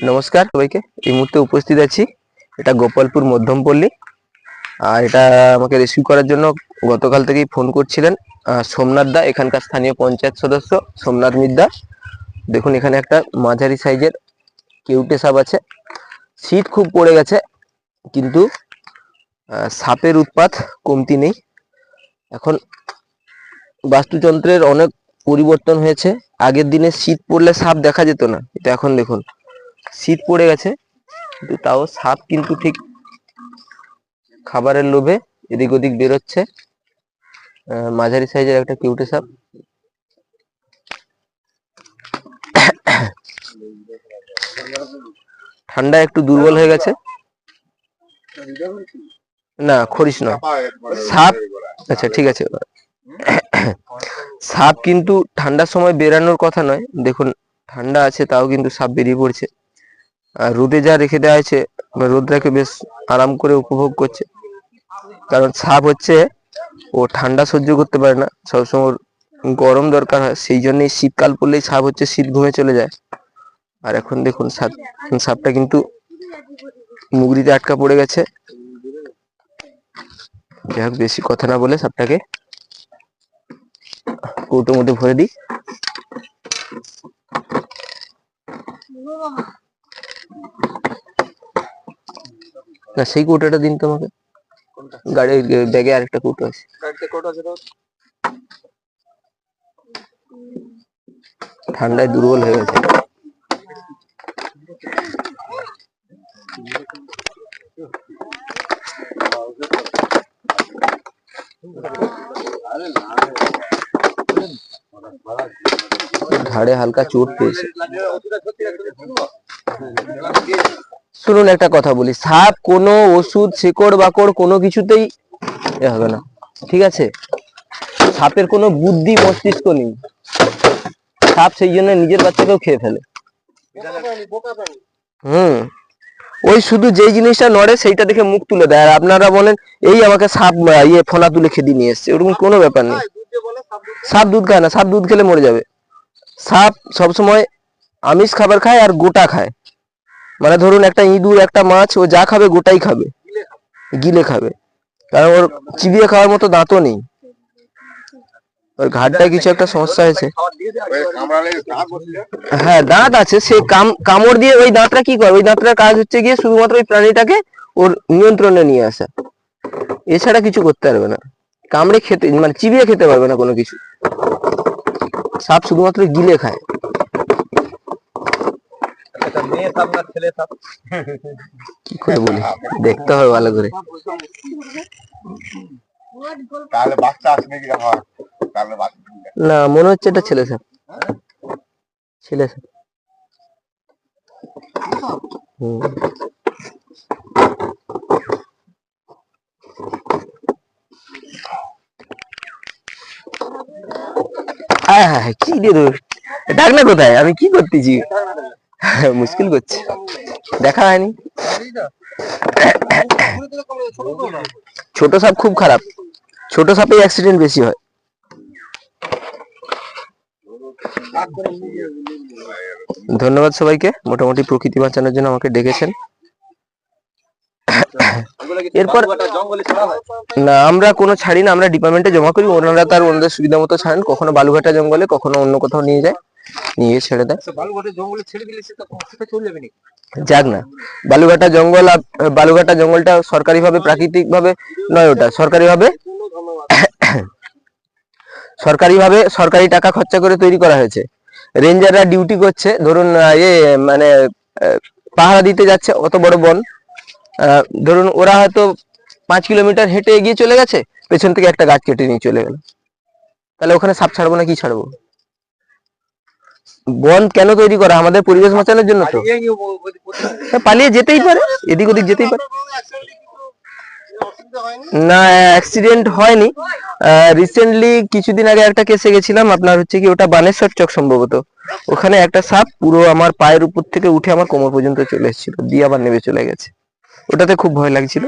নমস্কার সবাইকে। এই মুহূর্তে উপস্থিত আছি এটা গোপালপুর মধ্যমপল্লী। আর এটা আমাকে রেস্কিউ করার জন্য গতকাল থেকেই ফোন করছিলেন সোমনাথ দা, এখানকার স্থানীয় পঞ্চায়েত সদস্য সোমনাথ মিদ্দা। দেখুন এখানে একটা মাঝারি সাইজের কেউটে সাপ আছে। শীত খুব পড়ে গেছে কিন্তু সাপের উৎপাত কমতি নেই। এখন বাস্তুতন্ত্রের অনেক পরিবর্তন হয়েছে। আগের দিনে শীত পড়লে সাপ দেখা যেত না, এটা এখন দেখুন শীত পড়ে গেছে কিন্তু তাও সাপ কিন্তু ঠিক খাবারের লোভে এদিক ওদিক বেরোচ্ছে। মাঝারি সাইজের একটা কিউটে সাপ। ঠান্ডা একটু দুর্বল হয়ে গেছে। না খরিস নয়, সাপ। আচ্ছা ঠিক আছে। সাপ কিন্তু ঠান্ডার সময় বেরানোর কথা নয়। দেখুন ঠান্ডা আছে তাও কিন্তু সাপ বেরিয়ে পড়ছে। আর রোদে যা রেখে দেওয়া হয়েছে, রোদটাকে বেশ আরাম করে উপভোগ করছে। কারণ সাপ হচ্ছে ও ঠান্ডা সহ্য করতে পারে না, সবসময় গরম দরকার হয়। সেই জন্যই শীতকাল পড়লেই সাপ হচ্ছে শীত ঘুমে চলে যায়। আর এখন দেখুন সাপটা কিন্তু মুগরিতে আটকা পড়ে গেছে। যাই হোক, বেশি কথা না বলে সাপটাকে কৌটোর মধ্যে ভরে দিই। না সেই কৌটোটা দিন তোমাকে, গাড়ির ব্যাগে আরেকটা কৌটো আছে। ঠান্ডায় দুর্বল হয়ে গেছে। ঘাড়ে হালকা চোট পেয়েছে। শুনুন একটা কথা বলি, সাপ কোনো ওষুধ শেকড় বাকড় কোনো কিছুতেই হবে না, ঠিক আছে? সাপের কোনো বুদ্ধি মস্তিষ্ক নেই। সাপ সেই জন্য নিজের বাচ্চাকেও খেয়ে ফেলে। ওই শুধু যেই জিনিসটা নড়ে সেইটা দেখে মুখ তুলে দেয়। আর আপনারা বলেন এই আমাকে সাপ ফোনা তুলে খেদি নিয়ে এসছে, ওরকম কোনো ব্যাপার নেই। সাপ দুধ খায় না, সাপ দুধ খেলে মরে যাবে। সাপ সবসময় আমিষ খাবার খায় আর গোটা খায়। মানে ধরুন একটা ইঁদুর একটা মাছ, ও যা খাবে গোটাই খাবে, গিলে খাবে। কারণ ওর চিবিয়ে খাওয়ার মতো দাঁতও নেই। ওর ঘাড়টায় কিছু একটা সমস্যা হয়েছে। হ্যাঁ দাঁত আছে, সে কামড় দিয়ে ওই দাঁতটা কি করে, ওই দাঁতটার কাজ হচ্ছে গিয়ে শুধুমাত্র ওই প্রাণীটাকে ওর নিয়ন্ত্রণে নিয়ে আসা। এছাড়া কিছু করতে পারবে না। কামড়ে খেতে মানে চিবিয়ে খেতে পারবে না কোনো কিছু। সাপ শুধুমাত্র গিলে খায়। কি করে বলি, দেখতে হবে ভালো করে। না মনে হচ্ছে এটা ছেলে সাপ, ছেলে সাপ। হ্যাঁ কি দিয়ে দেবো, ডাকনা কোথায়, আমি কি করতেছি, মুশকিল করছে, দেখা হয়নি। ছোট সাপ খুব খারাপ, ছোট সাপে অ্যাক্সিডেন্ট বেশি হয়। ধন্যবাদ সবাইকে মোটামুটি প্রকৃতি বাঁচানোর জন্য আমাকে ডেকেছেন। এরপর না আমরা কোনো ছাড়ি না, আমরা ডিপার্টমেন্টে জমা করি, ওনারা তার ওনাদের সুবিধা মতো ছাড়েন। কখনো বালুঘাটা জঙ্গলে, কখনো অন্য কোথাও নিয়ে যায়, নিয়ে ছেড়ে দেয়। যাক না, বালুঘাটা জঙ্গল, বালুঘাটা জঙ্গলটা সরকারি ভাবে, প্রাকৃতিক ভাবে নয়, ওটা সরকারি ভাবে, সরকারি টাকা খরচা করে তৈরি করা হয়েছে। রেঞ্জাররা ডিউটি করছে, ধরুন মানে পাহারা দিতে যাচ্ছে অত বড় বন। ধরুন ওরা হয়তো 5 কিলোমিটার হেঁটে এগিয়ে চলে গেছে, পেছন থেকে একটা গাছ কেটে নিয়ে চলে গেল, তাহলে ওখানে সাপ ছাড়বো না কি ছাড়বো? বন কেন তৈরি করা? আমাদের পরিবেশ বাঁচানোর জন্য তো। পালিয়ে যেতেই পারে, এদিক ওদিক যেতেই পারে। না অ্যাক্সিডেন্ট হয়নি। রিসেন্টলি কিছুদিন আগে একটা কেসে গেছিলাম, আপনার হচ্ছে কি ওটা বানেশ্বর চক সম্ভবত। ওখানে একটা সাপ পুরো আমার পায়ের উপর থেকে উঠে আমার কোমর পর্যন্ত চলে এসেছিল, দিয়ে আবার নেমে চলে গেছে। ওটাতে খুব ভয় লাগছিল।